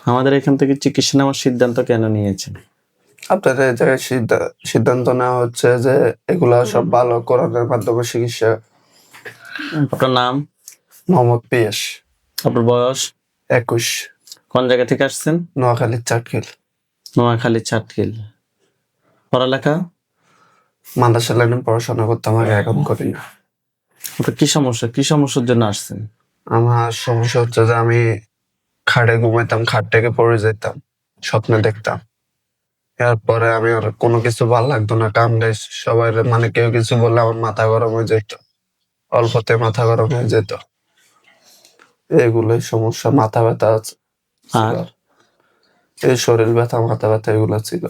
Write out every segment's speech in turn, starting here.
আমাদের এখান থেকে চিকিৎসা নেওয়ার সিদ্ধান্ত কেন নিয়েছেন? আপনাদের এই জায়গায় সিদ্ধান্ত নেওয়া হচ্ছে যে এগুলা সব ভালো কোরআনের মাধ্যমে চিকিৎসা। আপনার নাম? মোহাম্মদ পিয়াস, আপনার বয়স? 21, কোন জায়গা থেকে আসছেন? নোয়াখালীর চাটখিল। নোয়াখালী চাটখিল। পড়ালেখা? মাদ্রাসা লাইনে পড়াশোনা করতাম, আগে এখন করি না। আপনার কি সমস্যা? কি সমস্যার জন্য আসছেন? আমার সমস্যা হচ্ছে যে আমি খাটে ঘুমাইতাম, খাট থেকে পড়ে যেতাম, স্বপ্নে দেখতাম। এরপরে আমি আর কোনো কিছু ভাল লাগতো না, কামড়ে সবাই মানে কেউ কিছু বললে আমার মাথা গরম হয়ে যেত, অল্পতে মাথা গরম হয়ে যেত। এগুলোই সমস্যা, মাথা ব্যথা ছিল। আর এই শরীর ব্যথা, মাথা ব্যথা এগুলো ছিল।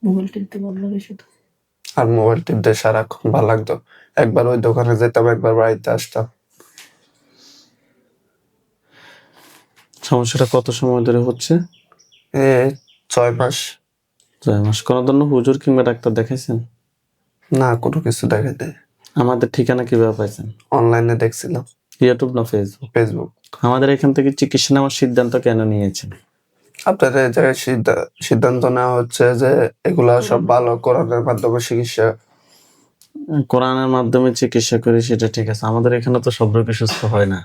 মোবাইল টিপতে ভালো লাগে শুধু। আর মোবাইল টিপতে সারাক্ষণ ভালো লাগতো। একবার ওই দোকানে যেতাম, একবার বাড়িতে আসতাম। সমস্যাটা কত সময় ধরে হচ্ছে? 6 মাস। 6 মাস। কোনো ধরনের হুজুর কিংবা ডাক্তার দেখাইছেন? না, কোনো কিছু দেখাই নাই। আমাদের ঠিকানা কিভাবে পাইছেন? অনলাইনে দেখছিলাম, ইউটিউব না ফেসবুক? ফেসবুক। আমাদের এখান থেকে চিকিৎসা নেওয়ার সিদ্ধান্ত কেন নিয়েছেন? আপনাদের এই জায়গায় সিদ্ধান্ত নেওয়া হচ্ছে যে এগুলা সব ভালো কোরআনের মাধ্যমে চিকিৎসা। কোরআনের মাধ্যমে চিকিৎসা করি, সেটা ঠিক আছে। আমাদের এখানে তো সব রোগী সুস্থ হয় না।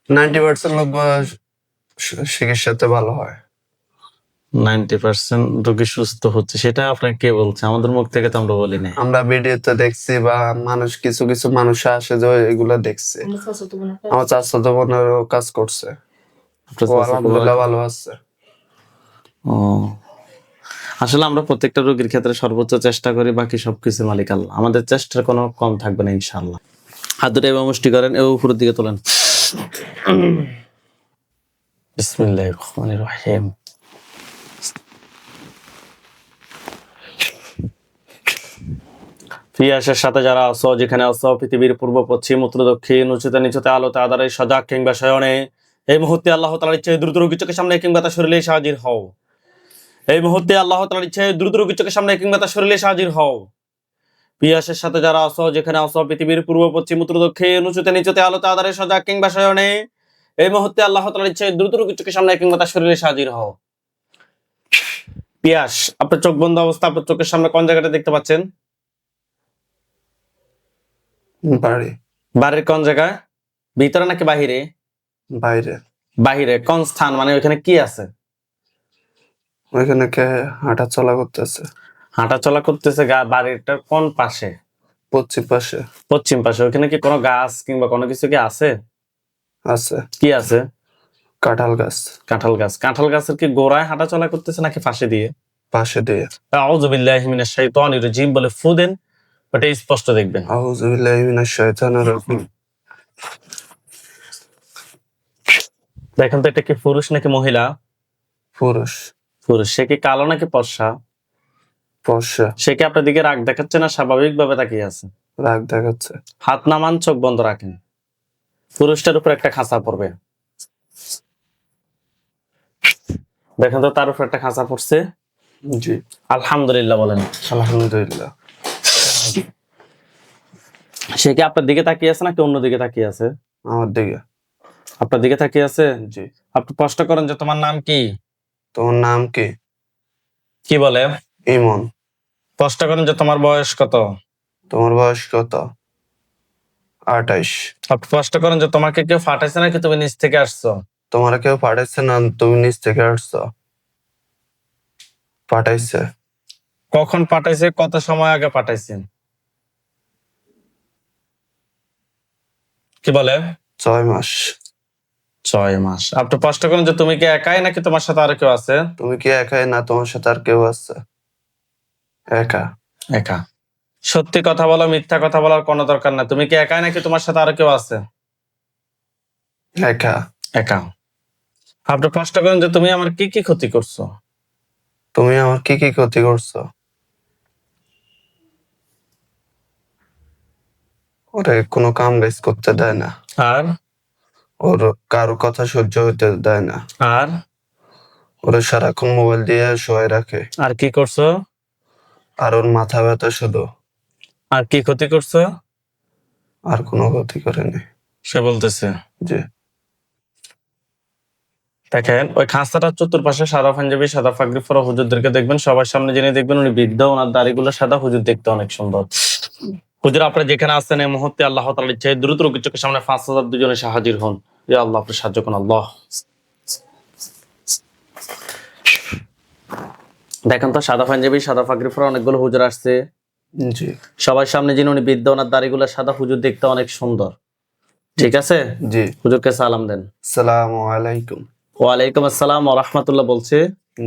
90% লোক চিকিৎসাতে ভালো হয়। 90% রোগী সুস্থ হচ্ছে, সেটা আপনাকে কে বলছে? আমাদের মুখ থেকে তো আমরা বলি না। আমরা ভিডিওতে দেখছি বা মানুষ কিছু কিছু মানুষ আসে যে এগুলা দেখছে। আমার চাচাতো বোনেরও কাজ করছে, আপনার ও আলহামদুলিল্লাহ ভালো আছে। ও, আসলে আমরা প্রত্যেকটা রোগীর ক্ষেত্রে সর্বোচ্চ চেষ্টা করি, বাকি সবকিছু মালিক আল্লাহ। আমাদের চেষ্টার কোনো কম থাকবে না ইনশাআল্লাহ। হাত দুটো এবার মুষ্টি করেন, এবার উপরের দিকে তোলেন। বিসমিল্লাহির রহমানির রহিম। পিয়াসের সাথে যারা আছো, যেখানে আছো, পৃথিবীর পূর্ব পশ্চিম উত্তর দক্ষিণ উঁচুতে নিচুতে আলোতে আধারে সজাগ কিংবা শয়নে, এই মুহূর্তে আল্লাহ তাআলার ইচ্ছে দ্রুত রোগীর চোখের সামনে কিংবা তার শরীরে এসে হাজির হও। এই মুহূর্তে আল্লাহ তাআলার ইচ্ছে দ্রুত রোগীর চোখের সামনে কিংবা তার শরীরে এসে হাজির হও। পিয়াসের সাথে যারা আছো, যেখানে আছো, পৃথিবীর পূর্ব পশ্চিম উত্তর দক্ষিণ উঁচুতে নিচুতে আলোতে আধারে সজাগ কিংবা শয়নে, এই মুহূর্তে আল্লাহ তাআলার ইচ্ছে দ্রুত রোগীর চোখের সামনে কিংবা তার শরীরে এসে হাজির হও। পিয়াস, আপনার চোখ বন্ধ অবস্থা আপনার চোখের সামনে কোন জায়গাটা দেখতে পাচ্ছেন? বাড়ি। বাড়ির কোন জায়গায়? ভিতরে নাকি বাহিরে? বাইরে। বাহিরে। কোন স্থান, মানে ওইখানে কি আছে? ওইখানে কে হাঁটা চলা করতেছে। হাঁটা চলা করতেছে। বাড়িটার কোন পাশে? পশ্চিম পাশে। পশ্চিম পাশে। ওইখানে কি কোনো গাছ কিংবা কোনো কিছু কি আছে? আছে। কি আছে? কাঁঠাল গাছ। কাঁঠাল গাছ। কাঁঠাল গাছের কি গোড়ায় হাঁটা চলা করতেছে নাকি পাশে দিয়ে? পাশে দিয়ে। আউযু বিল্লাহি মিনাশ শাইতানির রাজিম বলে ফু দেন, ওটা স্পষ্ট দেখবেন। আউযু বিল্লাহি মিনাশ শাইতানির রাজিম। দেখেন তো এটা কি পুরুষ নাকি মহিলা? পুরুষ। পুরুষ। সে কি কালো নাকি ফর্সা? ফর্সা। সে কি আপনার দিকে রাগ দেখাচ্ছে না স্বাভাবিক ভাবে তাকিয়ে আছে? রাগ দেখাচ্ছে। হাত নামান, চোখ বন্ধ রাখেন। পুরুষটার উপর একটা খাঁচা পড়বে। দেখেন তো তার উপর একটা খাঁচা পড়ছে। জি। আলহামদুলিল্লাহ বলেন। আলহামদুলিল্লাহ। সে কি আপনার দিকে তাকিয়ে আছে নাকি অন্য দিকে তাকিয়ে আছে? আমার দিকে। আপনার দিকে তাকিয়ে আছে? জি। আপনি প্রশ্ন করেন যে তোমার নাম কি? তোমার নাম কি? কি বলে? ইমন। প্রশ্ন করেন যে তোমার বয়স কত? তোমার বয়স কত? 28। আপনি প্রশ্ন করেন যে তোমাকে কেউ ফাটাইছে নাকি তুমি নিচ থেকে আসছো? তোমার কেউ পাঠাইছে না তুমি নিচ থেকে আসছো? পাঠাইছে। কখন পাঠাইছে? কত সময় আগে পাঠাইছেন? কি বলে? 6 মাস। 6 মাস। আপনি প্রশ্ন করেন যে তুমি কি একাই নাকি তোমার সাথে আরো কেউ আছে? তুমি কি একাই না তোমার সাথে আর কেউ আছে? একা। একা। সত্যি কথা বলো, মিথ্যা কথা বলার কোনো দরকার না। তুমি কি একাই নাকি তোমার সাথে আরো কেউ আছে? একা। একা। আপনি প্রশ্ন করেন যে তুমি আমার কি কি ক্ষতি করছো? তুমি আমার কি কি ক্ষতি করছো? ওরে কোনো কাম কাজ করতে দেয় না, আর ওর কারো কথা সহ্য হতে দেয় না, আর ওরে সারাক্ষণ মোবাইল দিয়ে শোয়াই রাখে। আর কি করছো? আর ওর মাথা ব্যথা শুধু। আর কি ক্ষতি করছো? আর কোনো ক্ষতি করেনি। সে বলতেছে। জি। দেখেন ওই খাঁচাটার চতুর্পাশে সাদা পাঞ্জাবি সাদা পাগড়ি পরা হুজুরদেরকে দেখবেন, সবার সামনে জেনে দেখবেন উনি বৃদ্ধ, ওনার দাড়িগুলো সাদা, হুজুর দেখতে অনেক সুন্দর। হুজুর আপনারা যেখানে আছেন এই মুহূর্তে আল্লাহ তাআলার ইচ্ছায় দ্রুত রোগীর চোখের সামনে 5,000 দুজনে এসে হাজির হন। ইয়া আল্লাহ আপনি সাহায্য করুন আল্লাহ। দেখেন তো সাদা পাঞ্জাবি সাদা পাগড়ি পরা অনেকগুলো হুজুর আসছে, জি সবার সামনে যিনি উনি বৃদ্ধ, ওনার দাড়িগুলো সাদা, হুজুর দেখতে অনেক সুন্দর। ঠিক আছে, জি। হুজুরকে সালাম দেন। আসসালামু আলাইকুম। ওয়ালাইকুম আসসালাম ওয়া রাহমাতুল্লাহ বলছে।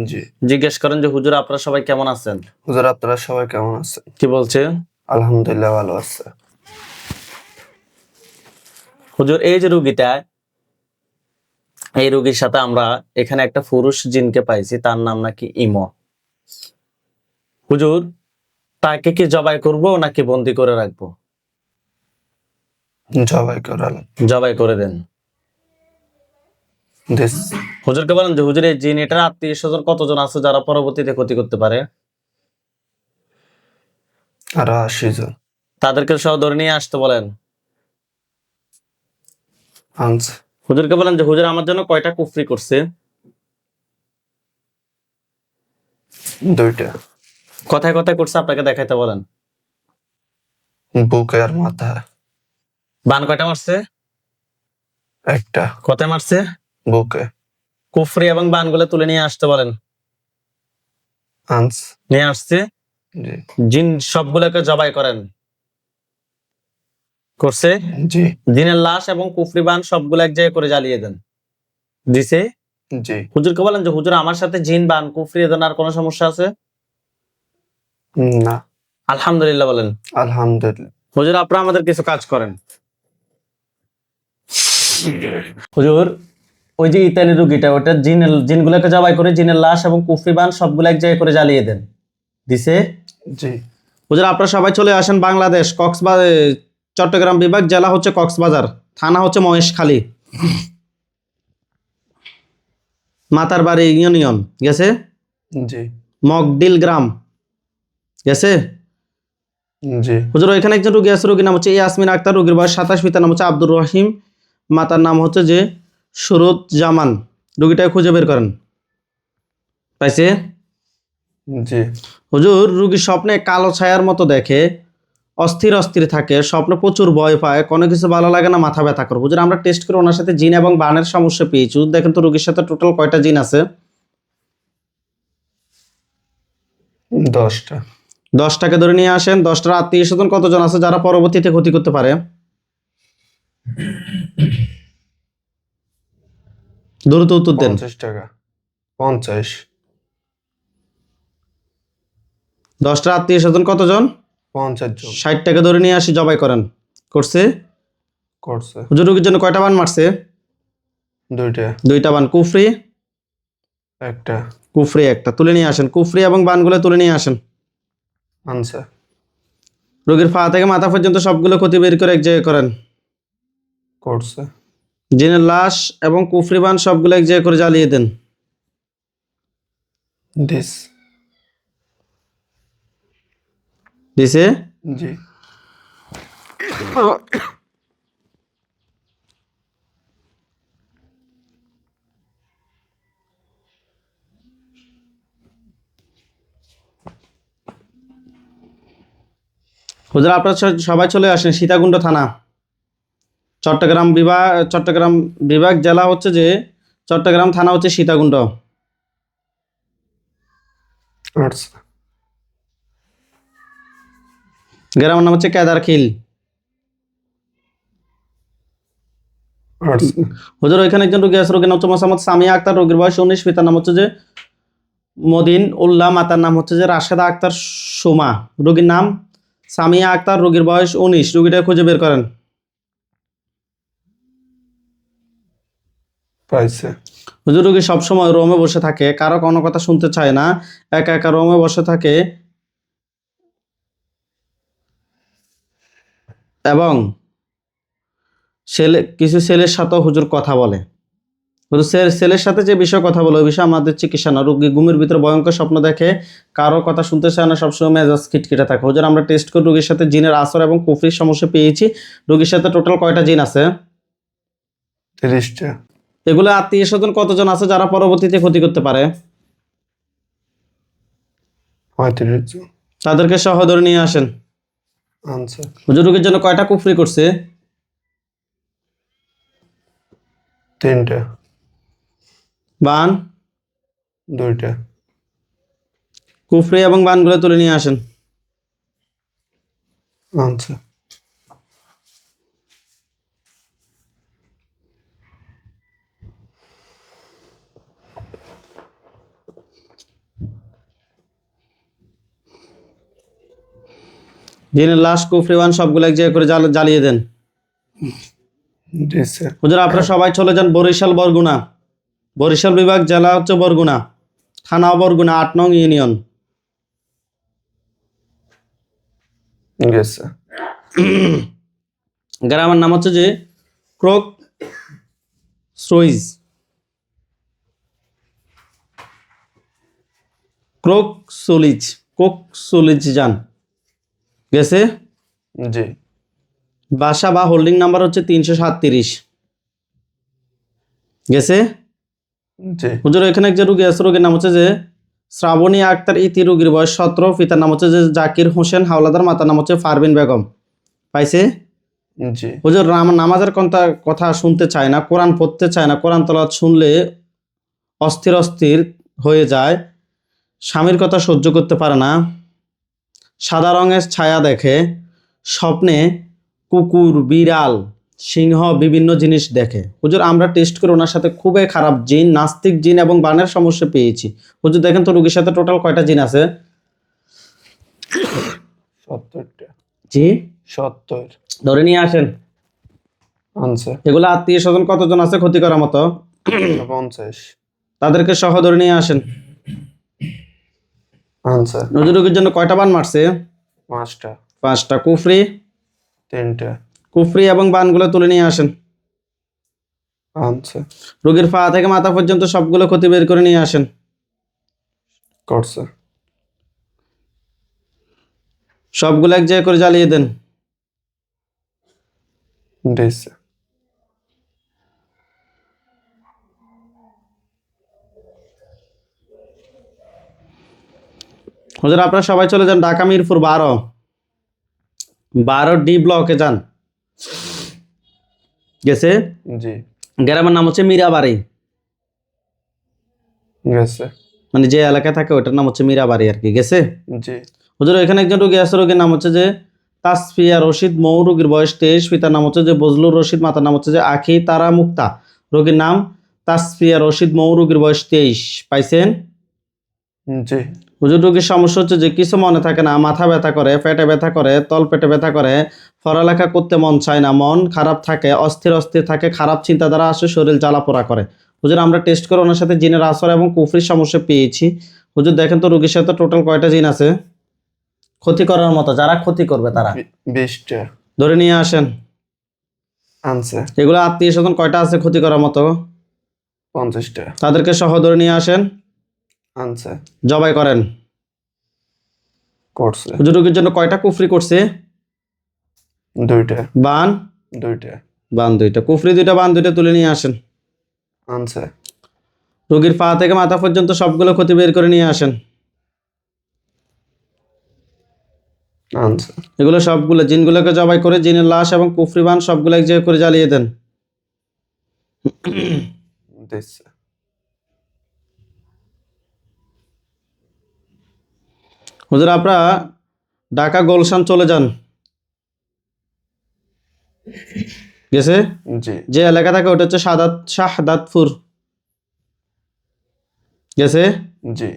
জি। জিজ্ঞেস করেন যে হুজুর আপনারা সবাই কেমন আছেন? হুজুর আপনারা সবাই কেমন আছেন? কি বলছে? আলহামদুলিল্লাহ ভালো আছে। হুজুর এই যে রুগীটা, এই রোগীর সাথে আমরা এখানে একটা পুরুষ জিনকে পাইছি, তার নাম নাকি ইমো। হুজুর তাকে কি জবাই করব নাকি বন্দি করে রাখবো? জবাই করালাম। জবাই করে দেন। দিস হুজুরকে বলেন যে হুজুর এই জিন এটার আত্মীয় স্বজন কতজন আছে যারা পরবর্তীতে ক্ষতি করতে পারে? আরো 80 জন তাদেরকে সহ ধরে নিয়ে আসতে বলেন। আনছে। হুজুরকে বলেন যে হুজুর আমার জন্য কয়টা কুফরি করছে? 2টা। কথায় কথায় করছে, আপনাকে দেখাইতে বলেন। বুকে আর মাথা। বান কয়টা মারছে? একটা। কথায় মারছে? বুকে। কুফরি এবং বানগুলো তুলে নিয়ে আসতে বলেন। আনছে। নিয়ে আসছে। জি। জিন সবগুলোকে জবাই করেন। করছে। জি। জিনের লাশ এবং কুফরি বান সবগুলো এক জায়গায় করে জ্বালিয়ে দেন। দিছে। জি। হুজুরকে বলেন যে হুজুর আমার সাথে জিন বান কুফরি এদের আর কোনো সমস্যা আছে? না। আলহামদুলিল্লাহ বলেন। আলহামদুলিল্লাহ। হুজুর আপনারা আমাদের কিছু কাজ করেন। হুজুর ওই যে ইতালি রোগীটা, ওটা জিনগুলোকে জবাই করে জিনের লাশ এবং কুফরি বান সবগুলো এক জায়গায় করে জ্বালিয়ে দেন। দিছে। জি। হুজুর আপনারা সবাই চলে আসেন বাংলাদেশ, কক্সবাজার, চট্টগ্রাম বিভাগ, জেলা হচ্ছে কক্সবাজার, থানা হচ্ছে মহেশখালী, মাতারবাড়ি ইউনিয়ন গেছে, জি। মকডিল গ্রাম গেছে। জি। হুজুর এখানে একজন রোগী আছে, রোগীর নাম হচ্ছে ইয়াসমিন আক্তার, রোগীর বয়স 27, পিতার নাম হচ্ছে আব্দুর রহিম, মাতার নাম হচ্ছে যে সুরত জামান। রোগীটাকে খুঁজে বের করেন। পাইছে? জি। হুজুর রোগী স্বপ্নে কালো ছায়ার মতো দেখে, অস্থির অস্থির থাকে, স্বপ্নে প্রচুর ভয় পায়, কোনো কিছু ভালো লাগে না, মাথা ব্যথা করে। হুজুর আমরা টেস্ট করে ওনার সাথে জিন এবং বানের সমস্যা পেয়েছি। হুজুর দেখেন তো রোগীর সাথে টোটাল কয়টা জিন আছে? 10টা। 10টাকে ধরে নিয়ে আসেন। 10টার আত্মীয় স্বজন কতজন আছে যারা পরবর্তীতে ক্ষতি করতে পারে? দ্রুত উত্তর দেন। 50 টাকা। 50। 10টার আত্মীয় স্বজন কতজন? 50 জন। 60টাকে ধরে নিয়ে আসি, জবাই করেন। করছে। করছে। হুজুর রোগীর জন্য কয়টা বান মারছে? 2টা। 2টা বান। কুফরি? একটা। কুফরি একটা। তুলে নিয়ে আসেন কুফরি এবং বানগুলো তুলে নিয়ে আসেন। আনছে। রোগীর পা থেকে মাথা পর্যন্ত সবগুলো ক্ষতি বের করে এক জায়গায় করেন। করছে। জিনের লাশ এবং কুফরি বান সবগুলো এক জায়গায় করে জ্বালিয়ে দেন। দিস। দিছে। জি। হুজুর আপনারা সবাই চলে আসেন সীতাকুণ্ড থানা, চট্টগ্রাম বিভাগ, জেলা হচ্ছে যে চট্টগ্রাম, থানা হচ্ছে সীতাকুণ্ড। আচ্ছা। গ্রামের নাম হচ্ছে কেদারখিল। আচ্ছা। হুজুর ওইখানে একজন রোগী আছে, রোগীর নাম হচ্ছে মোহাম্মদ সামিয়া আক্তার, রোগীর বয়স 19, পিতার নাম হচ্ছে যে মদিন উল্লাহ, মাতার নাম হচ্ছে যে রাশেদা আক্তার সুমা। রোগীর নাম সামিয়া আক্তার, রোগীর বয়স 19। রোগীটা খুঁজে বের করেন। পাইছে। হুজুর রোগী সবসময় রোমে বসে থাকে, কারো কোনো কথা শুনতে চায় না, একা একা রোমে বসে থাকে এবং কিছু ছেলের সাথেও হুজুর কথা বলে। হুজুর ছেলের সাথে যে বিষয়ে কথা বলে ওই বিষয়ে আমাদের চিকিৎসা না। রোগী ঘুমের ভিতরে ভয়ঙ্কর স্বপ্ন দেখে, কারো কথা শুনতে চায় না, সবসময় মেজাজ খিটখিটে থাকে। হুজুর আমরা টেস্ট করে রোগীর সাথে জিনের আসর এবং কুফরির সমস্যা পেয়েছি। রোগীর সাথে টোটাল কয়টা জিন আছে? 30টা। এগুলো আত্মীয় স্বজন কতজন আছে যারা পরবর্তীতে ক্ষতি করতে পারে? 35 জন। তাদেরকে সহ ধরে নিয়ে আসেন। আনছে হুজুর রোগীর জন্য কয়টা কুফরি করছে? 3টা। বান, 2টা। কুফরি এবং বানগুলো তুলে নিয়ে আসেন। আনছে জিনের লাশ, কুফরি, বান সবগুলো এক জায়গায় করে জ্বালিয়ে দেন। দিছে। হুজুর আপনারা সবাই চলে যান বরিশাল বরগুনা। বরিশাল বিভাগ, জেলা হচ্ছে বরগুনা, থানা বরগুনা, 8 নং ইউনিয়ন। গেছে। গ্রামের নাম হচ্ছে যে ক্রোক সুইজ, ক্রোক সুলিজ, কোক সুলিজ যান। গেছে। জি। বাসা বা হোল্ডিং নাম্বার হচ্ছে 337। গেছে। জি। হুজুর এখানে এক যে রুগী আছে, রোগীর নাম হচ্ছে যে শ্রাবণী আক্তার ইতি, রোগীর বয়স 17, পিতার নাম হচ্ছে যে জাকির হোসেন হাওলাদার, মাতার নাম হচ্ছে ফারবিন বেগম। পাইছে? জি। হুজুর নামাজের কথা শুনতে চায় না, কোরআন পড়তে চায় না, কোরআন তেলাওয়াত শুনলে অস্থির অস্থির হয়ে যায়, স্বামীর কথা সহ্য করতে পারে না, সাদা রঙের ছায়া দেখে, স্বপ্নে কুকুর, বিড়াল, সিংহ বিভিন্ন জিনিস দেখে। হুজুর আমরা টেস্ট করে ওনার সাথে খুবই খারাপ জিন, নাস্তিক জিন এবং বানের সমস্যা পেয়েছি। হুজুর দেখেন তো রোগীর সাথে টোটাল কয়টা জিন আছে? 70টা। জি, 70। ধরে নিয়ে আসেন। আনছে এগুলো আত্মীয় স্বজন কতজন আছে ক্ষতি করার মতো? 50। তাদেরকে সহ ধরে নিয়ে আসেন। আনছে হুজুর রোগীর জন্য কয়টা বান মারছে? 5টা। 5টা। কুফরি, 3টা। কুফরি এবং বানগুলো তুলে নিয়ে আসেন। আনছে রোগীর পা থেকে মাথা পর্যন্ত সবগুলো ক্ষতি বের করে নিয়ে আসেন। করছে। সবগুলো এক জায়গায় করে জ্বালিয়ে দেন। দিছে। হুজুর আপনারা সবাই চলে যান ঢাকা মিরপুর 12 ডি ব্লকে যান। গেছে। জি। গ্রামের নাম হচ্ছে মীরাবাড়ি, গেছে। মানে যে এলাকায় থাকে ওটার নাম হচ্ছে মীরাবাড়ি আর কি। গেছে। জি। হুজুর এখানে একজন রোগী আছে, রোগীর নাম হচ্ছে যে তাসফিয়া রশিদ মৌ, রোগীর বয়স 23, পিতার নাম হচ্ছে যে বজলুর রশিদ, মাতার নাম হচ্ছে যে আখি তারা মুক্তা। রোগীর নাম তাসফিয়া রশিদ মৌ, রোগীর বয়স 23। পাইছেন? জি। হুজুর রোগীর সমস্যা হচ্ছে যে কিছু মনে থাকে না, মাথা ব্যথা করে, পেটে ব্যথা করে, তল পেটে ব্যথা করে, পড়ালেখা করতে মন চায় না, মন খারাপ থাকে, অস্থির অস্থির থাকে, খারাপ চিন্তাধারা আসে, শরীর জ্বালাপোড়া করে। হুজুর আমরা টেস্ট করে ওনার সাথে জিনের আসর এবং কুফরির সমস্যা পেয়েছি। হুজুর দেখেন তো রোগীর সাথে টোটাল কয়টা জিন আছে ক্ষতি করার মতো, যারা ক্ষতি করবে তারা? 20টা। ধরে নিয়ে আসেন। আনছে এগুলো আত্মীয় স্বজন কয়টা আছে ক্ষতি করার মতো? 50টা। তাদেরকে সহ ধরে নিয়ে আসেন, আনছে জবাই করেন। করছে। হুজুর রোগীর জন্য কয়টা কুফরি করছে? 2টা। বান, 2টা। বান 2টা, কুফরি 2টা, বান 2টা তুলে নিয়ে আসেন। আনছে রোগীর পা থেকে মাথা পর্যন্ত সবগুলো ক্ষতি বের করে নিয়ে আসেন। আনছে এগুলো সবগুলো জিনগুলোকে জবাই করে জিনের লাশ এবং কুফরি বান সবগুলো এক জায়গায় করে জ্বালিয়ে দেন। দিছে। হুজুর আপনারা ঢাকা গোলশান চলে যান। গেছে। জি। যে এলাকা থাকে ওটা হচ্ছে শাহাদাতপুর। গেছে। জি।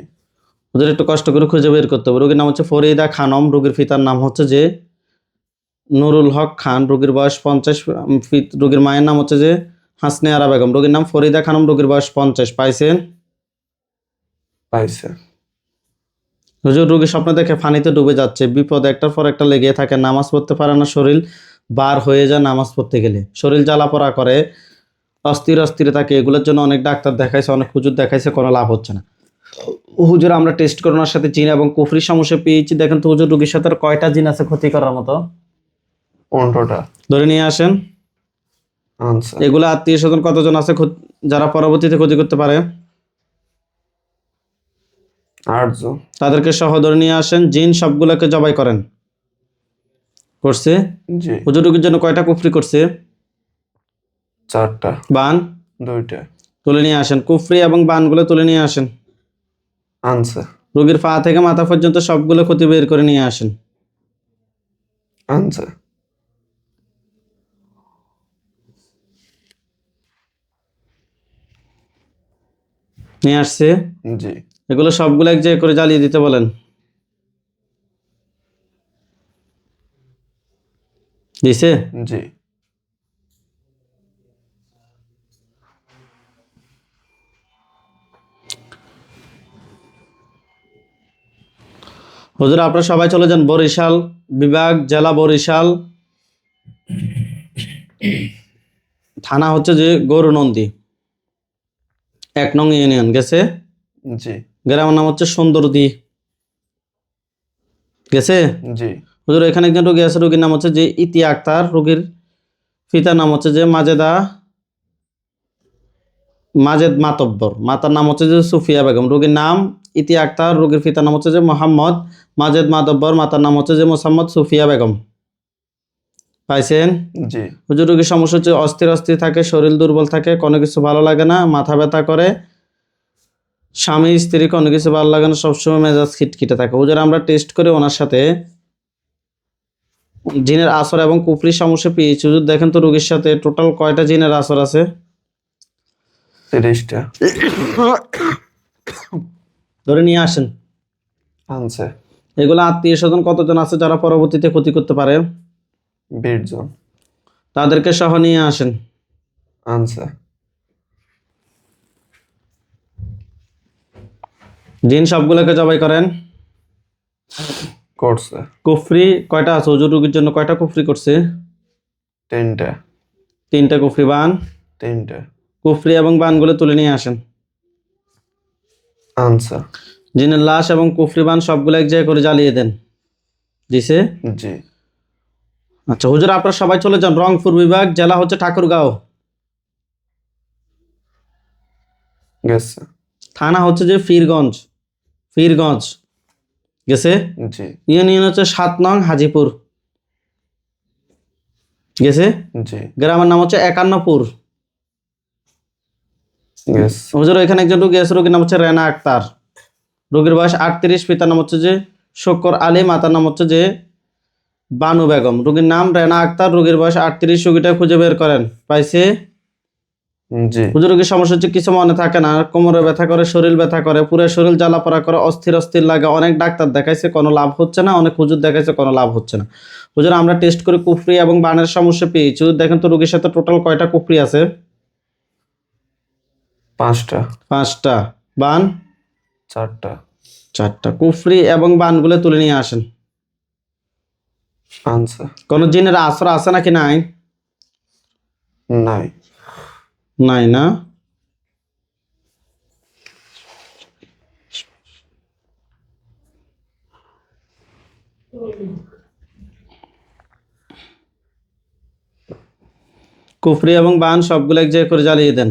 ওদের একটু কষ্ট করে খুঁজে বের করতে হবে। রোগীর নাম হচ্ছে ফরিদা খানম, রোগীর পিতার নাম হচ্ছে যে নুরুল হক খান, রোগীর বয়স 50, রোগীর মায়ের নাম হচ্ছে যে হাসনে আরা বেগম, রোগীর নাম ফরিদা খানম, রোগীর বয়স 50। পাইছেন? পাইছে। হুজুর রোগী স্বপ্ন দেখে পানিতে ডুবে যাচ্ছে, বিপদ একটার পর একটা লেগে থাকে, নামাজ পড়তে পারে না, শরীর বার হয়ে যায় নামাজ পড়তে গেলে, শরীর জ্বালাপোড়া করে, অস্থির অস্থির থাকে। এগুলোর জন্য অনেক ডাক্তার দেখাইছে, অনেক হুজুর দেখাইছে, কোনো লাভ হচ্ছে না। হুজুর আমরা টেস্ট করে ওনার সাথে জিন এবং কুফরি সমস্যা পেয়েছি। দেখেন তো হুজুর রোগীর সাথে আর কয়টা জিন আছে ক্ষতি করার মতো? 15টা। ধরে নিয়ে আসেন। আনছে এগুলো আত্মীয় স্বজন কতজন আছে যারা পরবর্তীতে ক্ষতি করতে পারে? 8 জন। তাদেরকে সহ ধরে নিয়ে আসেন। জিন সবগুলোকে জবাই করেন। করছে? জি। হুজুর রোগীর জন্য কয়টা কুফরি করছে? 4টা। বান 2টা। তুলে নিয়ে আসেন। কুফরি এবং বানগুলো তুলে নিয়ে আসেন। আনছে। রোগীর পা থেকে মাথা পর্যন্ত সবগুলো ক্ষতি বের করে নিয়ে আসেন। আনছে। নিয়ে আসছে। জি। এগুলো সবগুলো এক জায়গায় করে জ্বালিয়ে দিতে বলেন। দিছে? জি। হুজুর আপনারা সবাই চলে যান বরিশাল বিভাগ, জেলা বরিশাল, থানা হচ্ছে যে গরুনন্দী, 1 নং ইউনিয়ন। গেছে? জি। গ্রামের নাম হচ্ছে সুন্দরদি। গেছে? জি। হুজুর এখানে একজন রোগী আছে, রোগীর নাম হচ্ছে যে ইতি আক্তার, রোগীর পিতার নাম হচ্ছে যে মাজেদ মাতব্বর, মাতার নাম হচ্ছে যে সুফিয়া বেগম। রোগীর নাম ইতি আক্তার, রোগীর পিতার নাম হচ্ছে যে মোহাম্মদ মাজেদ মাতব্বর, মাতার নাম হচ্ছে যে মোসাম্মদ সুফিয়া বেগম। পাইছেন? জি। হুজুর রোগীর সমস্যা হচ্ছে অস্থির অস্থির থাকে, শরীর দুর্বল থাকে, কোনো কিছু ভালো লাগে না, মাথা ব্যথা করে, স্বামী স্ত্রী কোনো কিছু ভালো লাগে না, সবসময় মেজাজ খিটখিটে থাকে। হুজুর আমরা টেস্ট করে ওনার সাথে জিনের আসর এবং কুফরির সমস্যা পেয়েছি। হুজুর দেখেন তো রোগীর সাথে টোটাল কয়টা জিনের আসর আছে? 30টা। ধরে নিয়ে আসেন। আনছে। এগুলো আত্মীয় স্বজন কতজন আছে যারা পরবর্তীতে ক্ষতি করতে পারে? 20 জন। তাদেরকে সহ নিয়ে আসেন। আনছে। জিন সবগুলোকে জবাই করেন। করছে। কুফরি কয়টা আছে? হুজুর রোগীর জন্য কয়টা কুফরি করছে? 3টা। 3টা কুফরি। বান? 3টা। কুফরি এবং বানগুলো তুলে নিয়ে আসেন। আনছে। জিনের লাশ এবং কুফরি বান সবগুলো এক জায়গায় করে জ্বালিয়ে দেন। দিছে? জি। আচ্ছা হুজুর আপনারা সবাই চলে যান রংপুর বিভাগ, জেলা হচ্ছে ঠাকুরগাঁও, গেছে। থানা হচ্ছে যে ফিরগঞ্জ। গেছে? জি। ইউনিয়ন হচ্ছে 7 নং হাজিপুর। গেছে? জি। গ্রামের নাম হচ্ছে 51পুর। গেছে। হুজুর এখানে একজন রোগী আছে, রোগীর নাম হচ্ছে রেনা আক্তার, রোগীর বয়স 38, পিতার নাম হচ্ছে যে শক্কর আলী, মাতার নাম হচ্ছে যে বানু বেগম। রোগীর নাম রেনা আক্তার, রোগীর বয়স 38। রোগীটা খুঁজে বের করেন। পাইছে? জি। হুজুর রোগীর সমস্যা হচ্ছে কিছু মনে থাকে না, কোমরে ব্যথা করে, শরীর ব্যথা করে, পুরো শরীর জ্বালাপড়া করে, অস্থির অস্থির লাগে, অনেক ডাক্তার দেখাইছে কোনো লাভ হচ্ছে না, অনেক হুজুর দেখাইছে কোনো লাভ হচ্ছে না। হুজুর আমরা টেস্ট করে কুফরি এবং বানের সমস্যা পেয়েছি। হুজুর দেখেন তো রোগীর সাথে টোটাল কয়টা কুফরি আছে? 5টা। 5টা। বান? 4টা। 4টা। কুফরি এবং বানগুলো তুলে নিয়ে আসেন। আনছে। কোন জিনের আসর আছে নাকি নাই? নাই। নাই না? কুফরি এবং বান সবগুলো এক জায়গায় করে জ্বালিয়ে দেন।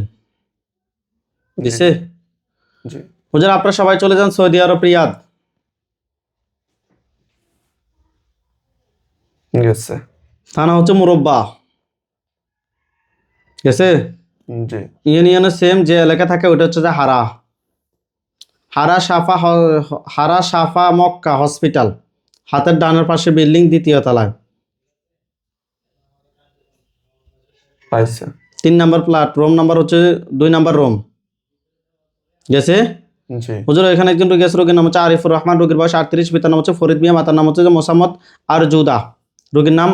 দিছে? জি। হুজুর আপনারা সবাই চলে যান সৌদি আরব রিয়াদ, গেছে। থানা হচ্ছে মুরব্বা। গেছে? জি। ইউনিয়নের সেম যে এলাকা থাকে ওটা হচ্ছে যে হারা সাফা মক্কা হসপিটাল, হাতের ডানের পাশে বিল্ডিং, 2য় তলায়, পাইছে। 3 নাম্বার প্লাট, রুম নাম্বার হচ্ছে 2 নাম্বার রুম। গেছে? জি। হুজুর এখানে একজন রোগী আছে, রোগীর নাম হচ্ছে আরিফুর রহমান, রোগীর বয়স 38, পিতার নাম হচ্ছে ফরিদ মিয়া, মাতার নাম হচ্ছে যে মোসাম্মদ আরজুদা। রোগীর নাম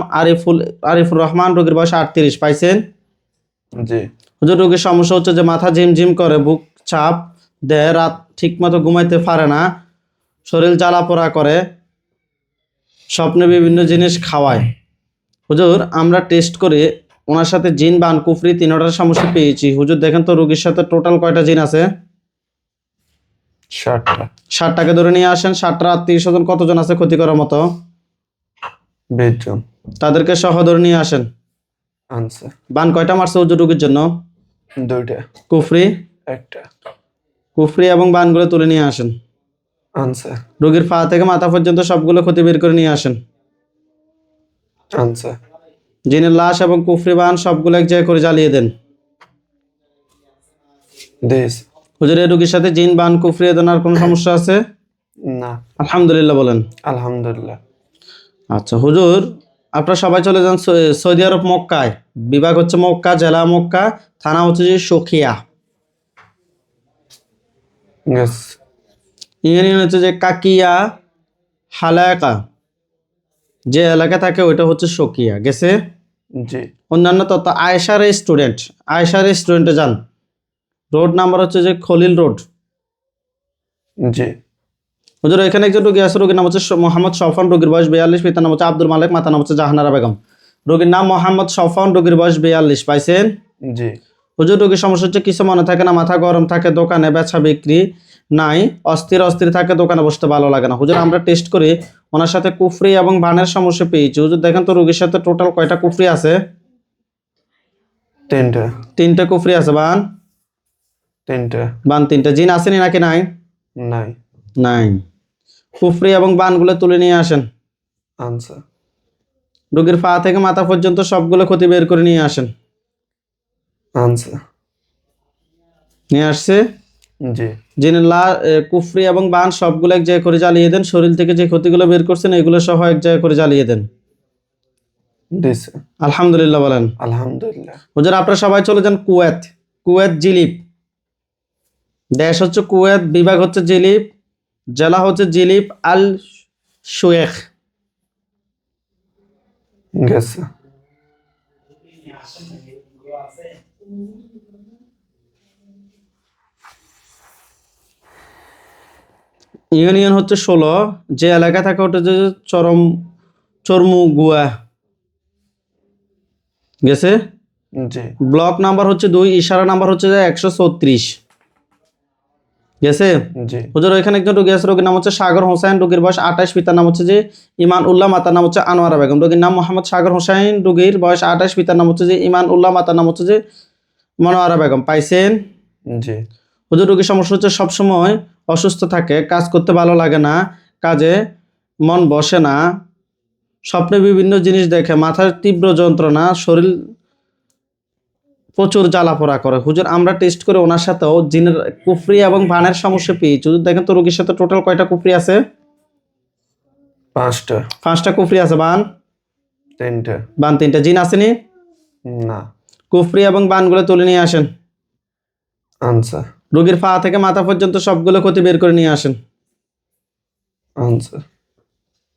আরিফুর রহমান, রোগীর বয়স 38। পাইছেন? জি। হুজুর রোগীর সমস্যা হচ্ছে যে মাথা ঝিমঝিম করে, বুক চাপ দেয়, রাত ঠিক মতো ঘুমাইতে পারে না, শরীর জ্বালা পোড়া করে, স্বপ্নে বিভিন্ন জিনিস খাওয়ায়। হুজুর আমরা টেস্ট করে ওনার সাথে জিন বান কুফরি 3টার সমস্যা পেয়েছি। হুজুর দেখেন তো রোগীর সাথে টোটাল কয়টা জিন আছে? 7টা। 60টাকে ধরে নিয়ে আসেন। 60টার আত্মীয় স্বজন কতজন আছে ক্ষতি করার মতো? 20 জন। তাদেরকে সহ ধরে নিয়ে আসেন। আনছে। বান কয়টা মারছে হুজুর রোগীর জন্য? দুইটা। কুফরি একটা। কুফরি এবং বানগুলো তুলে নিয়ে আসেন। আনছে। রোগীর পা থেকে মাথা পর্যন্ত সবগুলো ক্ষতি বের করে নিয়ে আসেন। আনছে। জিনের লাশ এবং কুফরি বান সবগুলো এক জায়গায় করে জ্বালিয়ে দেন। দিস। হুজুর, এই রোগীর সাথে জিন বান কুফরি এ ধরনের কোনো সমস্যা আছে? না। আলহামদুলিল্লাহ বলেন। আলহামদুলিল্লাহ। আচ্ছা হুজুর, আপনারা সবাই চলে যান সৌদি আরব মক্কায়। বিভাগ হচ্ছে মক্কা, জেলা মক্কা, থানা হচ্ছে যে সখিয়া, গেস। ইউনিয়ন হচ্ছে যে কাকিয়া হালাকা। যে এলাকা থাকে ওইটা হচ্ছে সখিয়া। গেছে? জি। অন্যান্য তথ্য আয়েশা রেস্টুরেন্ট, আয়েশা রেস্টুরেন্টে যান। রোড নাম্বার হচ্ছে যে খলিল রোড। জি। হুজুর, এখানে একজন রোগী আছে, রোগীর নাম হচ্ছে মোহাম্মদ সফান, রোগীর বয়স 42, পিতার নাম হচ্ছে আব্দুল মালিক, মাতার নাম হচ্ছে জাহানারা বেগম। রোগীর নাম মোহাম্মদ সফান, রোগীর বয়স 42, পাইছেন? জি। হুজুর, রোগীর সমস্যা হচ্ছে কিছু মনে থাকে না, মাথা গরম থাকে, দোকানে বেচা বিক্রি নাই, অস্থির অস্থির থাকে, দোকানে বসতে ভালো লাগে না। হুজুর, আমরা টেস্ট করি, ওনার সাথে কুফরি এবং বানের সমস্যা পেয়েছি। হুজুর দেখেন তো রোগীর সাথে টোটাল কয়টা কুফরি আছে? তিনটা। 3টে কুফরি আছে। বান? তিনটা। বান 3টে। জিন আসেনি নাকি নাই? নাই। নাই। কুফরি এবং বানগুলো তুলে নিয়ে আসেন। আনছে। রোগীর পা থেকে মাথা পর্যন্ত সবগুলো ক্ষতি বের করে নিয়ে আসেন। আনছে। নিয়ে আসছে। জি। জিনের কুফরি এবং বান সবগুলো এক জায়গায় করে জ্বালিয়ে দেন। শরীর থেকে যে ক্ষতিগুলো বের করছেন এগুলো সহ এক জায়গায় করে জ্বালিয়ে দেন। দিছে। আলহামদুলিল্লাহ বলেন। আলহামদুলিল্লাহ। হুজুর, আপনারা সবাই চলে যান কুয়েত। কুয়েত জিলিপ। দেশ হচ্ছে কুয়েত, বিভাগ হচ্ছে জিলিপ, জেলা হচ্ছে জিলিপ আল শুয়েখ। গেছে। ইউনিয়ন হচ্ছে 16, যে এলাকা থাকে ওটা হচ্ছে চরমু গুয়া। গেছে? জি। ব্লক নাম্বার হচ্ছে 2, ইশারা নাম্বার হচ্ছে যে 134। গেছে? জি। হুজুর, এখানে একজন রোগী আছে, রোগীর নাম হচ্ছে সাগর হোসেন, রোগীর বয়স 28, পিতার নাম হচ্ছে যে ইমান উল্লাহ, মাতার নাম হচ্ছে আনোয়ারা বেগম। রোগীর নাম মোহাম্মদ সাগর হোসেন, রোগীর বয়স 28, পিতার নাম হচ্ছে যে ইমান উল্লাহ, মাতার নাম হচ্ছে যে মনোয়ারা বেগম। পাইছেন? জি। হুজুর, রোগীর সমস্যা হচ্ছে সবসময় অসুস্থ থাকে, কাজ করতে ভালো লাগে না, কাজে মন বসে না, স্বপ্নে বিভিন্ন জিনিস দেখে, মাথার তীব্র যন্ত্রণা, শরীর প্রচুর জ্বালাপোড়া করে। হুজুর, আমরা টেস্ট করে ওনার সাথেও জিনের কুফরি এবং বানের সমস্যা পেয়েছি। হুজুর দেখেন তো রোগীর সাথে টোটাল কয়টা কুফরি আছে? পাঁচটা। 5টা কুফরি আছে। বান? তিনটা। বান 3টে। জিন আসেনি? না। কুফরি এবং বানগুলো তুলে নিয়ে আসেন। আনছে। রোগীর পা থেকে মাথা পর্যন্ত সবগুলো ক্ষতি বের করে নিয়ে আসেন। আনছে।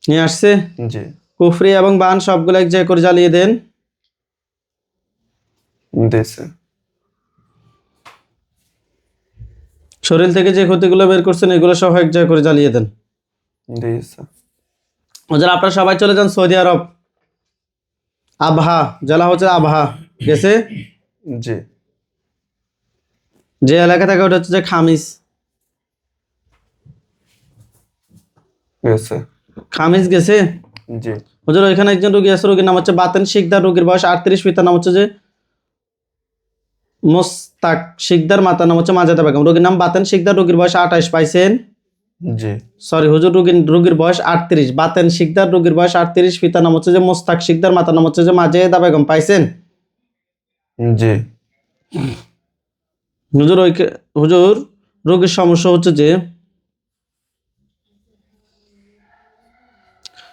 নিয়ে আসছে। জি। কুফরি এবং বান সবগুলো এক জায়গায় করে জ্বালিয়ে দেন। দিছে। শরীর থেকে যে ক্ষতিগুলো বের করছেন এগুলো সহ এক জায়গায় করে জ্বালিয়ে দেন। দিছে। হুজুর, আপনারা সবাই চলে যান সৌদি আরব। আবহা, জেলা হচ্ছে আবহা। গেছে? জি। যে এলাকা থাকে ওটা হচ্ছে যে খামিস। গেছে। খামিস। গেছে? জি। হুজুর, ওইখানে একজন রোগী আছে, রোগীর নাম হচ্ছে বাতেন শিকদার, রোগীর বয়স 38, পিতার নাম হচ্ছে যে মোস্তাক শিকদার, মাতার নাম হচ্ছে মাজেদা বেগম। রোগীর নাম বাতেন শিকদার, রোগীর বয়স 28। পাইছেন? জি। সরি হুজুর, রোগীর বয়স 38, বাতেন শিকদার, রোগীর বয়স 38, পিতার নাম হচ্ছে যে মোস্তাক শিকদার, মাতার নাম হচ্ছে যে মাজেদা বেগম। পাইছেন? জি। হুজুর, রোগীর সমস্যা হচ্ছে যে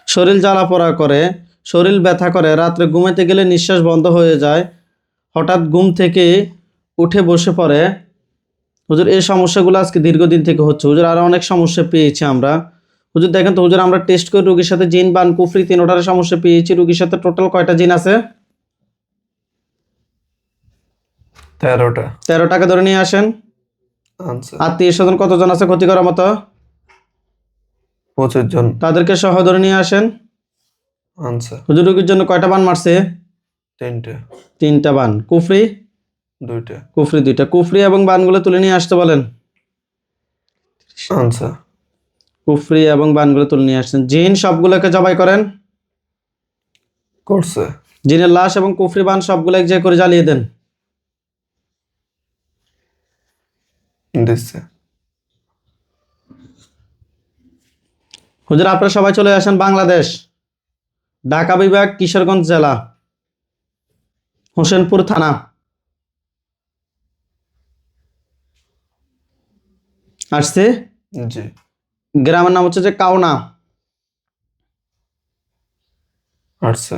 শরীর জ্বালাপোড়া করে, শরীর ব্যথা করে, রাত্রে ঘুমাতে গেলে নিঃশ্বাস বন্ধ হয়ে যায়, হঠাৎ ঘুম থেকে উঠে বসে পড়ে। হুজুর, এই সমস্যাগুলো আজকে দীর্ঘদিন থেকে হচ্ছে। হুজুর, আরো অনেক সমস্যা পেয়েছি আমরা। হুজুর দেখেন তো, হুজুর আমরা টেস্ট করে রোগীর সাথে জিন বান কুফরি 3টার সমস্যা পেয়েছি। রোগীর সাথে টোটাল কয়টা জিন আছে? 13টা। 13টাকে ধরে নিয়ে আসেন। আনছে। আত্মীয় স্বজন কতজন আছে ক্ষতি করার মতো? 25 জন। তাদেরকে সহ ধরে নিয়ে আসেন। আনছে। হুজুর, রোগীর জন্য কয়টা বান মারছে? তিনটা। 3টা বান। কুফরি? দুইটা। কুফরি 2টা। কুফরি এবং বানগুলো তুলে নিয়ে আসতে বলেন। আনছে। কুফরি এবং বানগুলো তুলে নিয়ে আসছেন। জিন সবগুলোকে জবাই করেন। করছে। জিনের লাশ এবং কুফরি বান সবগুলো এক জায়গায় করে জ্বালিয়ে দেন। দিচ্ছে। হুজুর আপনারা সবাই চলে আসেন বাংলাদেশ, ঢাকা বিভাগ, কিশোরগঞ্জ জেলা, হোসেনপুর থানা। আসছে। জি। গ্রামের নাম হচ্ছে যে কাউনা। আসছে।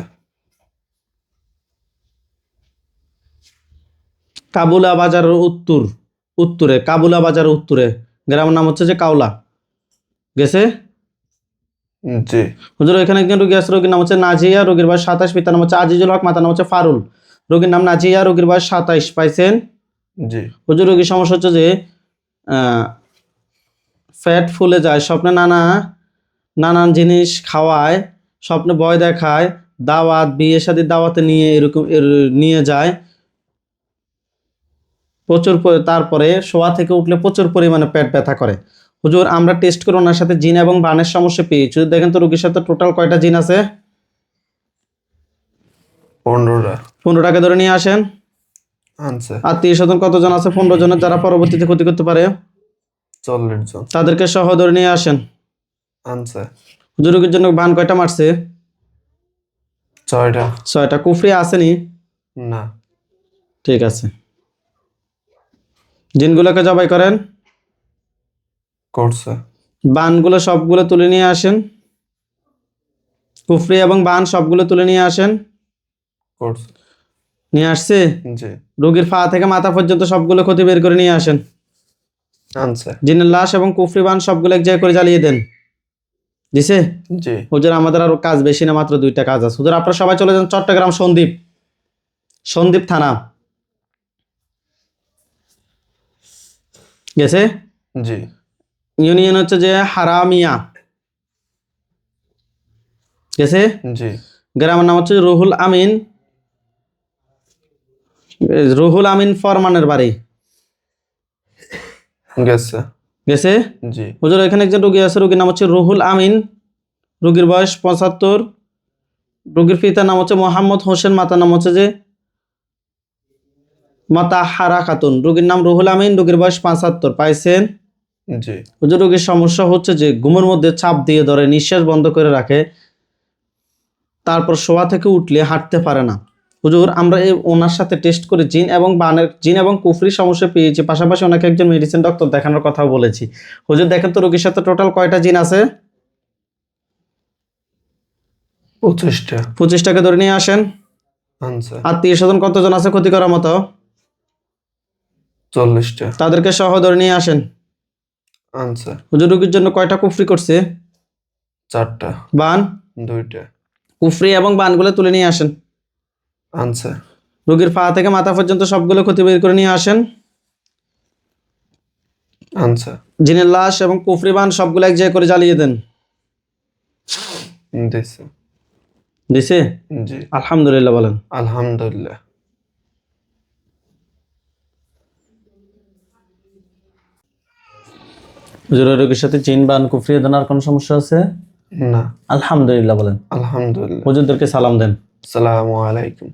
কাবুলা বাজারের উত্তরে কাবুলা বাজারের উত্তরে গ্রামের নাম হচ্ছে যে কাউলা। গেছে। জি। হুজুর এখানে একজন রোগী আছে, রোগীর নাম হচ্ছে নাজিয়া, রোগীর বয়স 27, পিতার নাম হচ্ছে আজিজুল হক, মাতার নাম হচ্ছে ফারুল। রোগীর নাম নাজিয়া, রোগীর বয়স 27, পাইছেন? জি। হুজুর রোগীর সমস্যা হচ্ছে যে ফ্যাট ফুলে যায়, স্বপ্নে নানান জিনিস খাওয়ায়, স্বপ্নে ভয় দেখায়, দাওয়াত বিয়ে শাদীর দাওয়াতে নিয়ে এরকম নিয়ে যায় প্রচুর তারপরে শোয়া থেকে উঠলে প্রচুর পরিমাণে পেট ব্যথা করে। হুজুর আমরা টেস্ট করে ওনার সাথে জিন এবং বানের সমস্যা পেয়েছি। হুজুর দেখেন তো রোগীর সাথে টোটাল কয়টা জিন আছে? 15টা। 15টাকে ধরে নিয়ে আসেন। আনছে। আত্মীয় স্বজন কতজন আছে? 15 জনের, যারা পরবর্তীতে ক্ষতি করতে পারে। 40 জন। তাদেরকে সহ ধরে নিয়ে আসেন। আনছে। হুজুর রোগীর জন্য বান কয়টা মারছে? 6টা। 6টা। কুফরি আসেনি? না। ঠিক আছে। জিনগুলোকে জবাই করেন। করছে। বানগুলো সবগুলো তুলে নিয়ে আসেন। কুফরি এবং বান সবগুলো তুলে নিয়ে আসেন। করছে। নিয়ে আসছে। জি। রোগীর পা থেকে মাথা পর্যন্ত সবগুলো ক্ষতি বের করে নিয়ে আসেন। আনছে। জিনের লাশ এবং কুফরি বান সবগুলো এক জায়গায় করে জ্বালিয়ে দেন। দিছে। জি। হুজুর আমাদের আরো কাজ বেশি না, মাত্র 2টা কাজ আছে। হুজুর আপনারা সবাই চলে যান চট্টগ্রাম সন্দ্বীপ থানা। গেছে। জি। ইউনিয়ন হচ্ছে যে হারামিয়া। গেছে। জি। গ্রামের নাম হচ্ছে রুহুল আমিন ফরমানের বাড়ি। গেছে। গেছে। জি। হুজুর এখানে একজন রোগী আছে, রোগীর নাম হচ্ছে রুহুল আমিন, রোগীর বয়স 75, রোগীর পিতার নাম হচ্ছে মোহাম্মদ হোসেন, মাতার নাম হচ্ছে যে মাতাহারা খাতুন। রোগীর নাম রুহুল আমিন, রোগীর বয়স 75, পাইছেন? জি। হুজুর রোগীর সমস্যা হচ্ছে যে ঘুমের মধ্যে চাপ দিয়ে ধরে, নিঃশ্বাস বন্ধ করে রাখে, তারপর শোয়া থেকে উঠলে হাঁটতে পারে না। হুজুর আমরা ওনার সাথে টেস্ট করে জিন এবং কুফরি সমস্যা পেয়েছি, পাশাপাশি ওনাকে একজন মেডিসিন ডক্টর দেখানোর কথা বলেছি। হুজুর দেখেন তো রোগীর সাথে টোটাল কয়টা জিন আছে? 25টা। 25টাকে ধরে নিয়ে আসেন। আনছে। আত্মীয় স্বজন কতজন আছে ক্ষতি করার মতো? 40টা। তাদেরকে সহ ধরে নিয়ে আসেন। আনছে। হুজুর রোগীর জন্য কয়টা কুফরি করছে? 4টা। বান। 2টা। কুফরি এবং বানগুলো তুলে নিয়ে আসেন। আনছে। রোগীর পা থেকে মাথা পর্যন্ত সবগুলো ক্ষতি বের করে নিয়ে আসেন। আনছে। জিনের লাশ এবং কুফরি বান সবগুলো এক জায়গায় করে জ্বালিয়ে দেন। দিছে। দিছে। জি। আলহামদুলিল্লাহ বলেন। আলহামদুলিল্লাহ। হুজুর রোগীর সাথে জিন বান কুফরি এ ধরনের আর কোনো সমস্যা আছে? না। আলহামদুলিল্লাহ বলেন। আলহামদুলিল্লাহ। হুজুরদেরকে সালাম দেন। আসসালামু আলাইকুম।